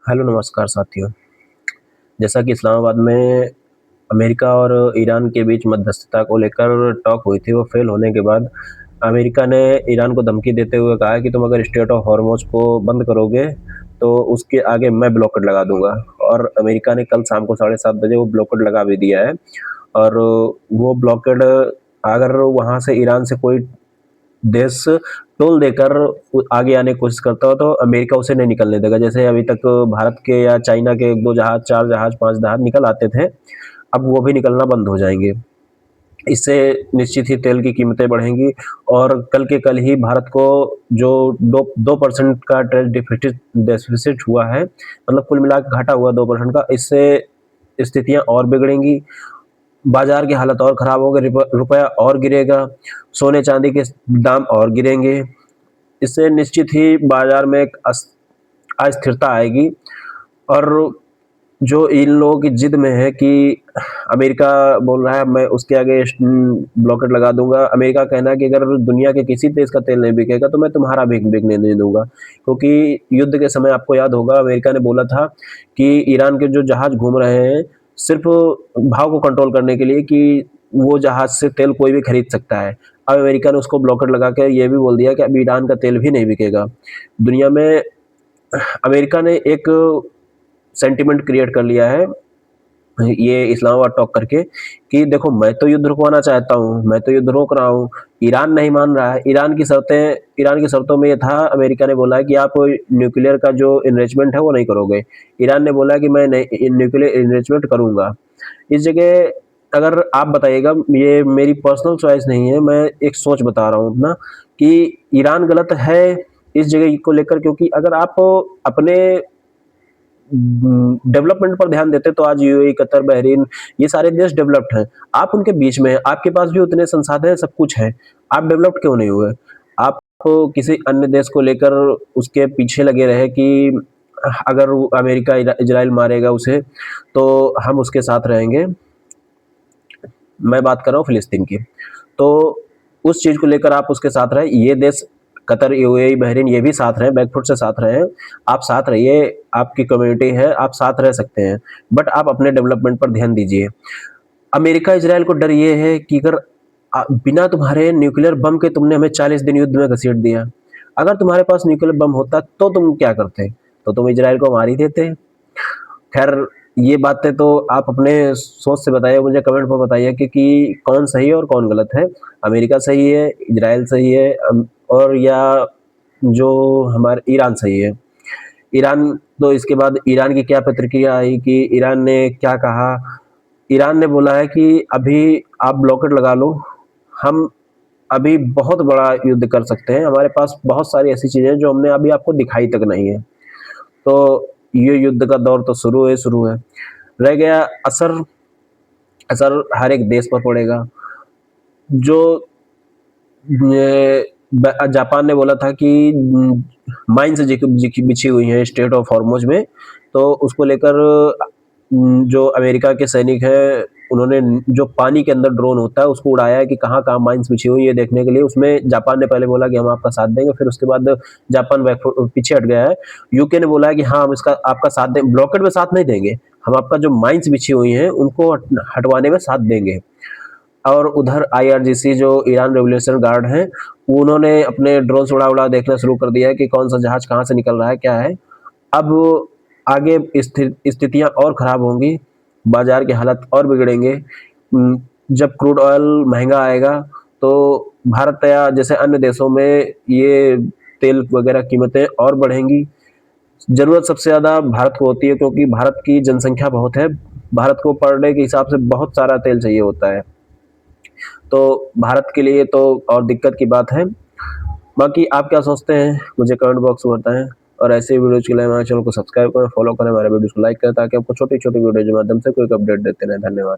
Hello नमस्कार साथियों। जैसा कि इस्लामाबाद में अमेरिका और ईरान के बीच मध्यस्थता को लेकर टॉक हुई थी, वो फेल होने के बाद अमेरिका ने ईरान को धमकी देते हुए कहा है कि तुम अगर स्ट्रेट ऑफ हॉर्मुज़ को बंद करोगे तो उसके आगे मैं ब्लॉकेड लगा दूंगा। और अमेरिका ने कल शाम को 7:30 बजे वो ब्लॉकेड लगा भी दिया है। और वो ब्लॉकेड अगर वहाँ से ईरान से कोई देश टोल देकर आगे आने की कोशिश करता हो तो अमेरिका उसे नहीं निकलने देगा। जैसे अभी तक भारत के या चाइना के 1-2 जहाज, 4 जहाज, 5 जहाज निकल आते थे, अब वो भी निकलना बंद हो जाएंगे। इससे निश्चित ही तेल की कीमतें बढ़ेंगी और कल के कल ही भारत को जो 2% का ट्रेड डेफिसिट हुआ है, मतलब कुल मिला के घाटा हुआ 2% का, इससे स्थितियां और बिगड़ेंगी, बाजार की हालत और खराब होगी, रुपया और गिरेगा, सोने चांदी के दाम और गिरेंगे। इससे निश्चित ही बाजार में एक अस्थिरता आएगी। और जो इन लोगों की जिद में है कि अमेरिका बोल रहा है मैं उसके आगे ब्लॉकेट लगा दूंगा, अमेरिका कहना है कि अगर दुनिया के किसी देश का तेल नहीं बिकेगा तो मैं तुम्हारा भी बिकने नहीं दूंगा। क्योंकि युद्ध के समय आपको याद होगा अमेरिका ने बोला था कि ईरान के जो जहाज घूम रहे हैं सिर्फ भाव को कंट्रोल करने के लिए, कि वो जहाज से तेल कोई भी खरीद सकता है। अब अमेरिका ने उसको ब्लॉकेट लगा कर ये भी बोल दिया कि अब ईरान का तेल भी नहीं बिकेगा। दुनिया में अमेरिका ने एक सेंटिमेंट क्रिएट कर लिया है ये इस्लामाबाद टॉक करके, कि देखो मैं तो युद्ध रुकवाना चाहता हूँ, मैं तो युद्ध रोक रहा हूँ, ईरान नहीं मान रहा है। ईरान की शर्तों में ये था, अमेरिका ने बोला है कि आप न्यूक्लियर का जो इन्रिचमेंट है वो नहीं करोगे। ईरान ने बोला है कि मैं न्यूक्लियर इन्रिचमेंट करूंगा। इस जगह अगर आप बताइएगा, ये मेरी पर्सनल चॉइस नहीं है, मैं एक सोच बता रहा हूँ अपना, कि ईरान गलत है इस जगह को लेकर, क्योंकि अगर आप अपने डेवलपमेंट पर ध्यान देते तो आज यूएई, कतर, बहरीन, ये सारे देश डेवलप्ड हैं। आप उनके बीच में हैं, आपके पास भी उतने संसाधन हैं, सब कुछ है, आप डेवलप्ड क्यों नहीं हुए? आप किसी अन्य देश को लेकर उसके पीछे लगे रहे कि अगर अमेरिका इजराइल मारेगा उसे तो हम उसके साथ रहेंगे। मैं बात कर रहा हूँ फिलिस्तीन की। तो उस चीज़ को लेकर आप उसके साथ रहे, ये देश कतर, यूएई, बहरीन ये भी साथ रहे, बैकफुट से साथ रहे। आप साथ रहिए, आपकी कम्युनिटी है, आप साथ रह सकते हैं, बट आप अपने डेवलपमेंट पर ध्यान दीजिए। अमेरिका इजराइल को डर ये है कि अगर बिना तुम्हारे न्यूक्लियर बम के तुमने हमें 40 दिन युद्ध में घसीट दिया, अगर तुम्हारे पास न्यूक्लियर बम होता तो तुम क्या करते? तो तुम इजराइल को मार ही देते। खैर, ये बातें तो आप अपने सोच से बताइए, मुझे कमेंट पर बताइए कि कौन सही है और कौन गलत है। अमेरिका सही है, इजराइल सही है, और या जो हमारे ईरान सही है। ईरान, तो इसके बाद ईरान की क्या प्रतिक्रिया आई, कि ईरान ने क्या कहा? ईरान ने बोला है कि अभी आप ब्लॉकेट लगा लो, हम अभी बहुत बड़ा युद्ध कर सकते हैं, हमारे पास बहुत सारी ऐसी चीजें हैं जो हमने अभी आपको दिखाई तक नहीं है। तो ये युद्ध का दौर तो शुरू है। रह गया असर। असर हर एक देश पर पड़ेगा। जो जापान ने बोला था कि माइंस बिछी हुई हैं स्ट्रेट ऑफ हॉर्मुज में, तो उसको लेकर जो अमेरिका के सैनिक हैं उन्होंने जो पानी के अंदर ड्रोन होता है उसको उड़ाया है कि कहाँ कहाँ माइंस बिछी हुई है देखने के लिए। उसमें जापान ने पहले बोला कि हम आपका साथ देंगे, फिर उसके बाद जापान पीछे हट गया है। यूके ने बोला है कि हाँ हम इसका आपका साथ दें, ब्लॉकेट में साथ नहीं देंगे, हम आपका जो माइंस बिछी हुई हैं उनको हटवाने में साथ देंगे। और उधर आईआरजीसी जो ईरान रेवोल्यूशन गार्ड हैं, उन्होंने अपने ड्रोन उड़ा देखना शुरू कर दिया है कि कौन सा जहाज कहाँ से निकल रहा है, क्या है। अब आगे स्थितियां और खराब होंगी, बाजार की हालत और बिगड़ेंगे। जब क्रूड ऑयल महंगा आएगा तो भारत या जैसे अन्य देशों में ये तेल वगैरह कीमतें और बढ़ेंगी। जरूरत सबसे ज्यादा भारत को होती है, क्योंकि भारत की जनसंख्या बहुत है, भारत को पर डे के हिसाब से बहुत सारा तेल चाहिए होता है। तो भारत के लिए तो और दिक्कत की बात है। बाकी आप क्या सोचते हैं मुझे कमेंट बॉक्स में बताएं। और ऐसे वीडियोज के लिए हमारे चैनल को सब्सक्राइब करें, फॉलो करें, हमारे वीडियोज को लाइक करें, ताकि आपको छोटी छोटी वीडियो के माध्यम से कोई अपडेट देते रहें। धन्यवाद।